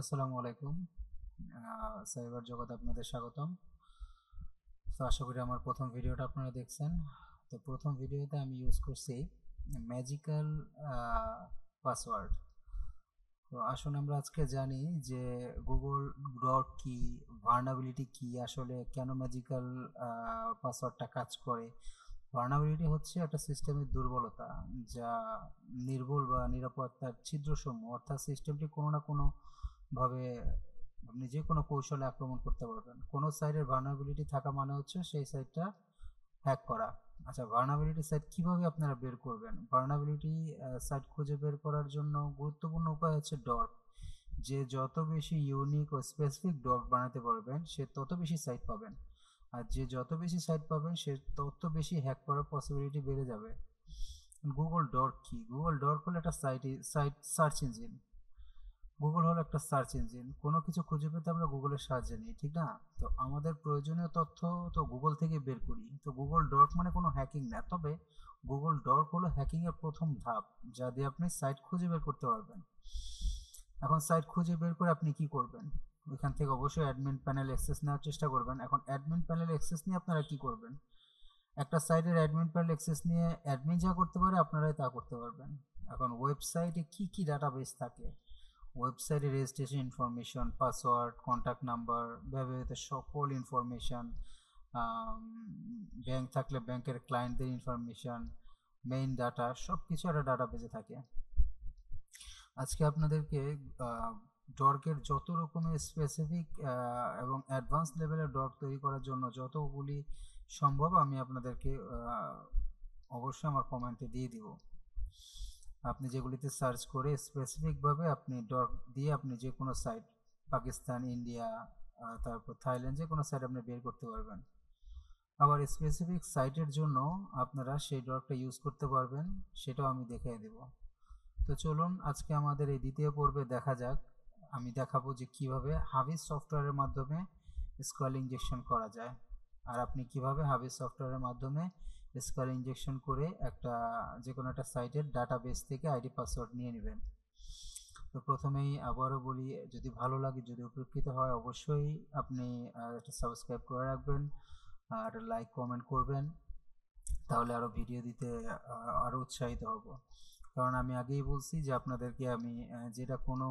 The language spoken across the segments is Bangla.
আসসালামু আলাইকুম। সাইবার জগতে আপনাদের স্বাগতম। তো আশা করি আমার প্রথম ভিডিওটা আপনারা দেখছেন। তো প্রথম ভিডিওতে আমি ইউজ করছি ম্যাজিক্যাল পাসওয়ার্ড। তো আসুন আমরা আজকে জানি যে গুগল ডট কি, ভার্নাবিলিটি কি, আসলে কেন ম্যাজিক্যাল পাসওয়ার্ডটা কাজ করে। ভার্নাবিলিটি হচ্ছে একটা সিস্টেমের দুর্বলতা, যা নির্ভুল বা নিরাপত্তার ছিদ্রসমূহ, অর্থাৎ সিস্টেমটি কোনো না কোনো ভাবে আপনি যে কোনো কৌশলে আক্রমণ করতে পারবেন। কোনো সাইটের ভার্নাবিলিটি থাকা মানে হচ্ছে সেই সাইটটা হ্যাক করা। আচ্ছা, ভার্নাবিলিটি সাইট কিভাবে আপনারা বের করবেন? ভার্নাবিলিটি সাইট খুঁজে বের করার জন্য গুরুত্বপূর্ণ উপায় হচ্ছে ডর্ক। যে যত বেশি ইউনিক ও স্পেসিফিক ডর্ক বানাতে পারবেন, সে তত বেশি সাইট পাবেন। আর যে যত বেশি সাইট পাবেন, সে তত বেশি হ্যাক করার পসিবিলিটি বেড়ে যাবে। গুগল ডর্ক কি? গুগল ডর্ক হলো একটা সাইট সার্চ ইঞ্জিন। গুগল হলো একটা সার্চ ইঞ্জিন। কোনো কিছু খুঁজে পেতে আমরা গুগলের সাহায্য নিই, ঠিক না? তো আমাদের প্রয়োজনীয় তথ্য তো গুগল থেকে বের করি। তো গুগল ডর্ক মানে কোনো হ্যাকিং না, তবে গুগল ডর্ক হলো হ্যাকিং এর প্রথম ধাপ, যা দিয়ে আপনি সাইট খুঁজে বের করতে পারবেন। এখন সাইট খুঁজে বের করে আপনি কি করবেন? ওইখান থেকে অবশ্যই অ্যাডমিন প্যানেল অ্যাক্সেস নেওয়ার চেষ্টা করবেন। এখন অ্যাডমিন প্যানেল অ্যাক্সেস নিয়ে আপনারা কি করবেন? একটা সাইটের অ্যাডমিন প্যানেল অ্যাক্সেস নিয়ে অ্যাডমিন যা করতে পারে আপনারাই তা করতে পারবেন। এখন ওয়েবসাইটে কি কি ডাটাবেস থাকে? ওয়েবসাইটে registration information, password, contact number, ব্যবহৃত সকল ইনফরমেশন, ব্যাংক থাকলে ব্যাংকের ক্লায়েন্টদের ইনফরমেশন, মেইন ডাটা, সব কিছু একটা ডাটাবেজে থাকে। আজকে আপনাদেরকে ডর্কের যত রকমের স্পেসিফিক এবং অ্যাডভান্স লেভেলের ডর্ক তৈরি করার জন্য যতগুলি সম্ভব আমি আপনাদেরকে অবশ্যই আমার কমেন্টে দিয়ে দিব। আপনি যেগুলিতে সার্চ করে স্পেসিফিকভাবে আপনি ডট দিয়ে আপনি যে কোনো সাইট, পাকিস্তান, ইন্ডিয়া, তারপর থাইল্যান্ড, যে কোনো সাইট আপনি বের করতে পারবেন। আবার স্পেসিফিক সাইটের জন্য আপনারা সেই ডটটা ইউজ করতে পারবেন, সেটাও আমি দেখিয়ে দেব। তো চলুন আজকে আমাদের এই দ্বিতীয় পর্বে দেখা যাক। আমি দেখাবো যে কিভাবে হাবিজ সফটওয়্যারের মাধ্যমে স্কল ইনজেকশন করা যায়, আর আপনি কিভাবে হাবিজ সফটওয়্যারের মাধ্যমে স্কল ইনজেকশন করে যে কোনো একটা সাইটের ডাটাবেস থেকে আইডি পাসওয়ার্ড নিয়ে নেবেন। তো প্রথমেই আবারও বলি, যদি ভালো লাগে, যদি উপকৃত হয়, অবশ্যই আপনি একটা সাবস্ক্রাইব করে রাখবেন আর লাইক কমেন্ট করবেন, তাহলে আরও ভিডিও দিতে আরও উৎসাহিত হব। কারণ আমি আগেই বলছি যে আপনাদেরকে আমি যেটা কোনো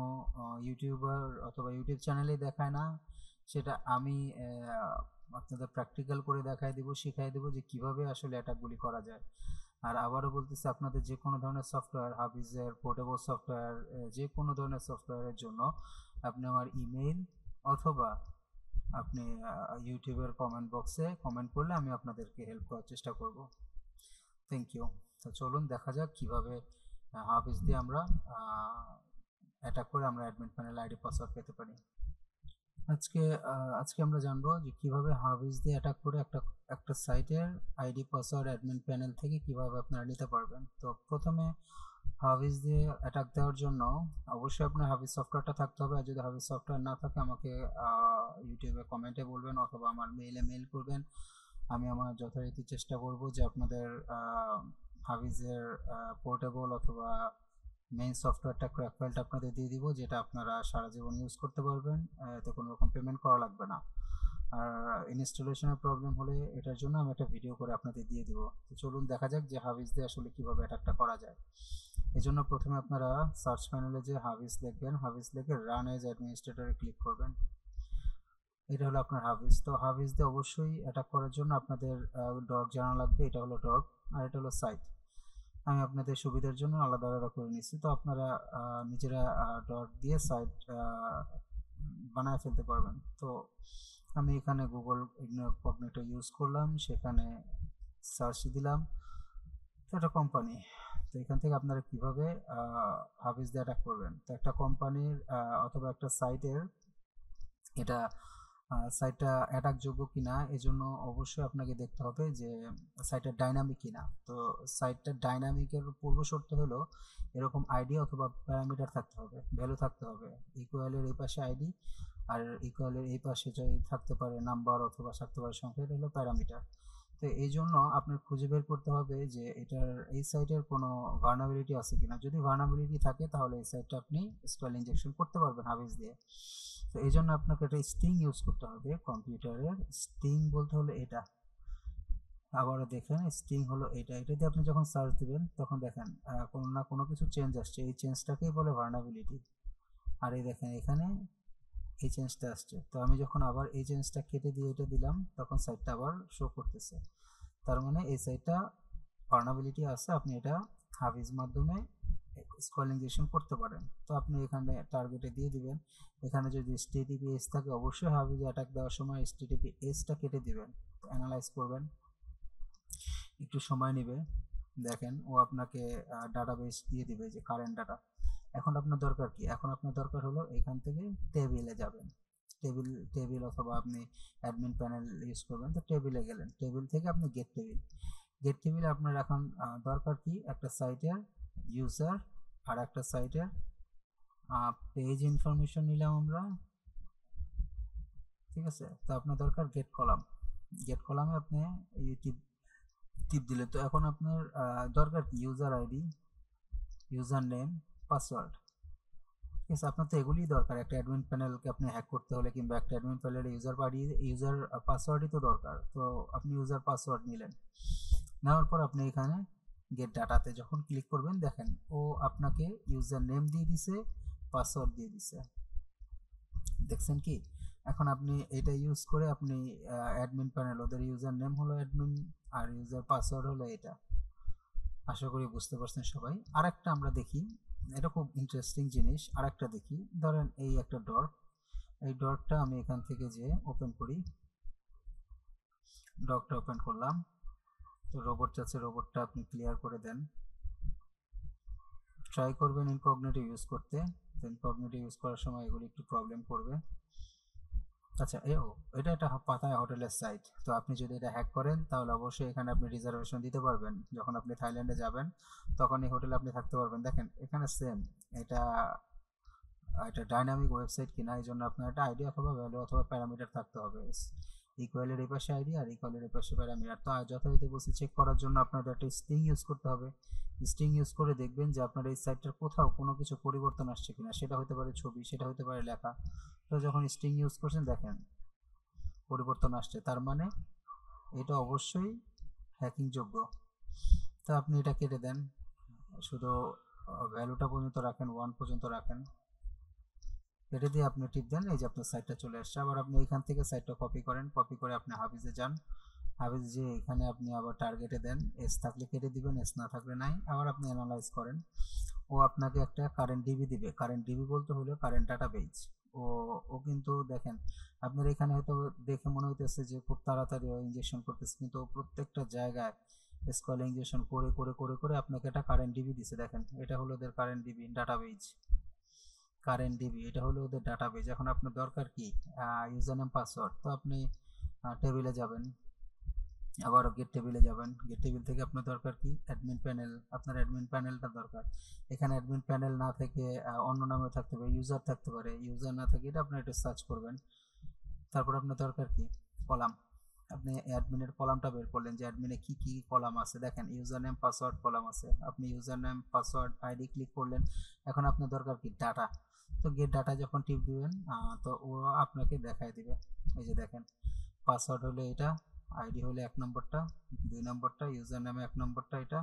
ইউটিউবার অথবা ইউটিউব চ্যানেলে দেখায় না, সেটা আমি আপনাদের প্র্যাকটিক্যাল করে দেখাই দেবো, শিখাই দেবো যে কিভাবে আসলে অ্যাটাকগুলি করা যায়। আর আবারও বলতেছি, আপনাদের যে কোনো ধরনের সফটওয়্যার, হাফিজের পোর্টেবল সফটওয়্যার, যে কোনো ধরনের সফটওয়্যারের জন্য আপনি আমার ইমেইল অথবা আপনি ইউটিউবের কমেন্ট বক্সে কমেন্ট করলে আমি আপনাদেরকে হেল্প করার চেষ্টা করব। Thank you. তো চলুন দেখা যাক কিভাবে হাফিজ দিয়ে আমরা অ্যাটাক করে আমরা অ্যাডমিন প্যানেল আইডি পাসওয়ার্ড পেতে পারি। আজকে আজকে আমরা জানবো যে কিভাবে হাফিজ দিয়ে অ্যাটাক করে একটা সাইটের আইডি পাসওয়ার্ড অ্যাডমিন প্যানেল থেকে কিভাবে আপনারা নিতে পারবেন। তো প্রথমে হাফিজ দিয়ে অ্যাটাক দেওয়ার জন্য অবশ্যই আপনার হাফিজ সফটওয়্যারটা থাকতে হবে। আর যদি হাফিজ সফটওয়্যার না থাকে আমাকে ইউটিউবে কমেন্টে বলবেন অথবা আমার মেইল করবেন। আমি আমার যথারীতি চেষ্টা করব যে আপনাদের হাফিজের পোর্টেবল অথবা মেইন সফটওয়্যারটা ক্র্যাক ফাইলটা আপনাদের দিয়ে দিব, যেটা আপনারা সারা জীবন ইউজ করতে পারবেন, এতে কোনো রকম পেমেন্ট করা লাগবে না। আর ইনস্টলেশনের প্রবলেম হলে এটার জন্য আমি একটা ভিডিও করে আপনাদের দিয়ে দিব। তো চলুন দেখা যাক যে হাফিজ দিয়ে আসলে কীভাবে অ্যাটাকটা করা যায়। এই জন্য প্রথমে আপনারা সার্চ প্যানেলে যে হাফিজ লিখবেন, হাফিজ লিখে রান এজ অ্যাডমিনিস্ট্রেটরে ক্লিক করবেন। এটা হলো আপনার হাফিজ। তো হাফিজ দিয়ে অবশ্যই অ্যাটাক করার জন্য আপনাদের ডট জানা লাগবে। এটা হলো ডট আর এটা হলো সাইট। আমি আপনাদের সুবিধার জন্য আলাদা আলাদা করে নিচ্ছি। তো আপনারা নিজেরা ডট দিয়ে সাইট বানায় ফেলতে পারবেন। তো আমি এখানে গুগল ইনকগনিটো ইউজ করলাম, সেখানে সার্চ দিলাম। তো একটা কোম্পানি, তো এখান থেকে আপনারা কিভাবে হাফিজ দিয়ে অ্যাটাক করবেন। তো একটা কোম্পানির অথবা একটা সাইটের এটা সাইটটা অ্যাটাকযোগ্য কিনা, এজন্য অবশ্যই আপনাকে দেখতে হবে যে সাইটটা ডাইনামিক কিনা। তো সাইটটা ডাইনামিকের পূর্ব শর্ত হলো এরকম আইডি অথবা প্যারামিটার থাকতে হবে, ভ্যালু থাকতে হবে। ইকুয়ালের এই পাশে আইডি আর ইকুয়ালের এই পাশে যদি থাকতে পারে নাম্বার অথবা থাকতে পারে সংখ্যা, এটা হলো প্যারামিটার। তো তো এই জন্য আপনার খুঁজে বের করতে হবে যে এটার এই সাইটের কোনো ভালনারেবিলিটি আছে কিনা। যদি ভালনারেবিলিটি থাকে তাহলে এই সাইটটা আপনি এসকিউএল ইনজেকশন করতে পারবেন হাবিস দিয়ে। তো এই জন্য আপনাকে একটা স্ট্রিং ইউজ করতে হবে। কম্পিউটারের স্ট্রিং বলতে হলো এটা, আবারও দেখেন স্ট্রিং হলো এটা। এটা দিয়ে আপনি যখন সার্চ দিবেন তখন দেখেন কোনো না কোনো কিছু চেঞ্জ আসছে, এই চেঞ্জটাকেই বলে ভালনারেবিলিটি। আর এই দেখেন এখানে এই চেঞ্জটা আসছে। তো আমি যখন আবার এই চেঞ্জটা কেটে দিয়ে এটা দিলাম তখন সাইটটা আবার শো করতেছে। তার মানে এই সাইটটা ভালনারেবিলিটি আছে, আপনি এটা হাবিস মাধ্যমে এসকিউএল ইনজেকশন করতে পারেন। তো আপনি এখানে টার্গেটে দিয়ে দিবেন। এখানে যদি HTTPS থাকে অবশ্যই হাবিসে অ্যাটাক দেওয়ার সময় HTTPS-টা কেটে দিবেন। অ্যানালাইজ করবেন, একটু সময় নেবে। দেখেন ও আপনাকে ডাটাবেস দিয়ে দিবে যে কারেন্ট ডাটা। এখন আপনার দরকার কি? এখন আপনার দরকার হলো এখান থেকে টেবিলে যাবেন। টেবিল অথবা আপনি অ্যাডমিন প্যানেল ইউজ করবেন। তো টেবিলে গেলেন, টেবিল থেকে আপনি গেট টেবিলে আপনার এখন দরকার কি? একটা সাইটের ইউজার আর একটা সাইটের পেজ ইনফরমেশন নিলাম আমরা, ঠিক আছে। তো আপনার দরকার গেট কলামে আপনি টিপ দিলে। তো এখন আপনার দরকার কি? User ID, user name, password, ঠিক আছে। আপনার তো এগুলিই দরকার একটা অ্যাডমিন প্যানেলকে আপনি হ্যাক করতে হলে, কিংবা একটা অ্যাডমিন প্যানেলের ইউজার পাসওয়ার্ডই তো দরকার। তো আপনি ইউজার পাসওয়ার্ড নিলেন, নেওয়ার পর আপনি এখানে গেট ডাটাতে যখন ক্লিক করবেন দেখেন ও আপনাকে ইউজার নেম দিয়ে দিছে, পাসওয়ার্ড দিয়ে দিছে, দেখছেন কি? এখন আপনি এটা ইউজ করে আপনি অ্যাডমিন প্যানেল, ওদের ইউজার নেম হলো অ্যাডমিন আর ইউজার পাসওয়ার্ড হলো এটা। আশা করি বুঝতে পারছেন সবাই। আরেকটা আমরা দেখি, এটা খুব ইন্টারেস্টিং জিনিস। আরেকটা দেখি, ধরেন এই একটা ডর্ক, এই ডর্কটা আমি এখান থেকে যে ওপেন করি, ডর্কটা ওপেন করলাম। তো রোবট চাচ্ছে, রোবটটা আপনি ক্লিয়ার করে দেন। ট্রাই করবেন ইনকগনিটো ইউজ করতে। তো ইনকগনিটো ইউজ করার সময় এগুলি একটু প্রবলেম করবে। আচ্ছা, এটা একটা পাতায়া হোটেলের সাইট। তো আপনি যদি এটা হ্যাক করেন তাহলে অবশ্যই এখানে আপনি রিজার্ভেশন দিতে পারবেন। যখন আপনি থাইল্যান্ডে যাবেন তখন এই হোটেলে আপনি থাকতে পারবেন। দেখেন এখানে সেম, এটা এটা ডাইনামিক ওয়েবসাইট কিনা, এই জন্য আপনার একটা আইডি অথবা ভ্যালু অথবা প্যারামিটার থাকতে হবে। ইকুয়ালের এই পাশে আইডি আর ইকুয়ালের এই পাশে প্যারামিটার। তো যথারীতি বলছি, চেক করার জন্য আপনার একটা স্ট্রিং ইউজ করতে হবে। স্ট্রিং ইউজ করে দেখবেন যে আপনার এই সাইটটার কোথাও কোনো কিছু পরিবর্তন আসছে কিনা। সেটা হতে পারে ছবি, সেটা হতে পারে লেখা। তো যখন স্ট্রিং ইউজ করছেন দেখেন পরিবর্তন আসছে, তার মানে এটা অবশ্যই হ্যাকিং যোগ্য। তো আপনি এটা কেটে দেন, শুধু ভ্যালুটা পর্যন্ত রাখেন, 1 পর্যন্ত রাখেন, কেটে দিয়ে আপনি টিপ দেন, এই যে আপনার সাইটটা চলে আসছে। আবার আপনি এখান থেকে সাইটটা কপি করেন, কপি করে আপনি হাবিজে যান, হাবিজ যে এখানে আপনি আবার টার্গেটে দেন, এস থাকলে কেটে দিবেন, এস না থাকলে নাই। আবার আপনি অ্যানালাইজ করেন, ও আপনাকে একটা কারেন্ট ডিবি দিবে। কারেন্ট ডিবি বলতে হলো কারেন্ট ডাটাবেজ। ও কিন্তু দেখেন আপনার এখানে হয়তো দেখে মনে হইতেছে যে খুব তাড়াতাড়ি ইনজেকশন করতেছে, কিন্তু প্রত্যেকটা জায়গায় এসকিউএল ইনজেকশন করে করে করে করে আপনাকে একটা কারেন্ট ডিবি দিছে। দেখেন এটা হলো ওদের current DB database, current DB এটা হলো ওদের ডাটাবেজ। এখন আপনার দরকার কি? User name password. তো আপনি টেবিলে যাবেন, আবার গেট টেবিলে যাবেন। গেট টেবিল থেকে আপনার দরকার কি? Admin panel. আপনার অ্যাডমিন প্যানেলটা দরকার। এখানে অ্যাডমিন প্যানেল না থেকে অন্য নামে থাকতে পারে, ইউজার থাকতে পারে। ইউজার না থাকে এটা আপনি একটু সার্চ করবেন। তারপর আপনার দরকার কি? কলাম। আপনি অ্যাডমিনের কলামটা বের করলেন যে অ্যাডমিনে কি কি কলাম আছে। দেখেন ইউজার নেম পাসওয়ার্ড কলাম আছে, আপনি user name password ID click করলেন। এখন আপনার দরকার কি? ডাটা। তো গেট ডাটা যখন টিপ দিবেন তো ও আপনাকে দেখায় দিবে। এই যে দেখেন পাসওয়ার্ড হলো এটা, আইডি হলো 1 নম্বরটা, 2 নম্বরটা, ইউজার নামে 1 নম্বরটা, এটা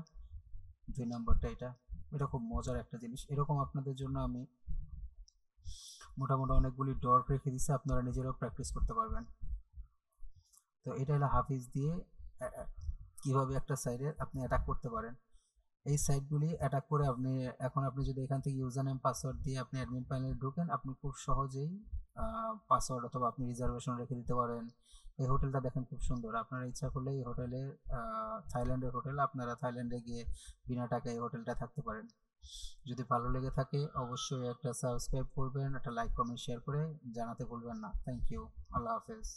2 নম্বরটা, এটা। এটা খুব মজার একটা জিনিস। এরকম আপনাদের জন্য আমি মোটামুটি অনেকগুলি ডর্ক রেখে দিচ্ছি, আপনারা নিজেরাও প্র্যাকটিস করতে পারবেন। তো এটা হলো হাফিজ দিয়ে কিভাবে একটা সাইটে আপনি অ্যাটাক করতে পারেন। এই সাইটগুলি অ্যাটাক করে আপনি এখন আপনি যদি এখান থেকে ইউজার নেম পাসওয়ার্ড দিয়ে আপনি অ্যাডমিন প্যানেলে ঢোকেন, আপনি খুব সহজেই পাসওয়ার্ড অথবা আপনি রিজার্ভেশন রেখে দিতে পারেন। এই হোটেলটা দেখেন খুব সুন্দর। আপনারা ইচ্ছা করলে এই হোটেলে, থাইল্যান্ডের হোটেল, আপনারা থাইল্যান্ডে গিয়ে বিনা টাকায় এই হোটেলটা থাকতে পারেন। যদি ভালো লেগে থাকে অবশ্যই একটা সাবস্ক্রাইব করবেন, একটা লাইক কমেন্ট শেয়ার করে জানাতে ভুলবেন না। থ্যাংক ইউ, আল্লাহ হাফেজ।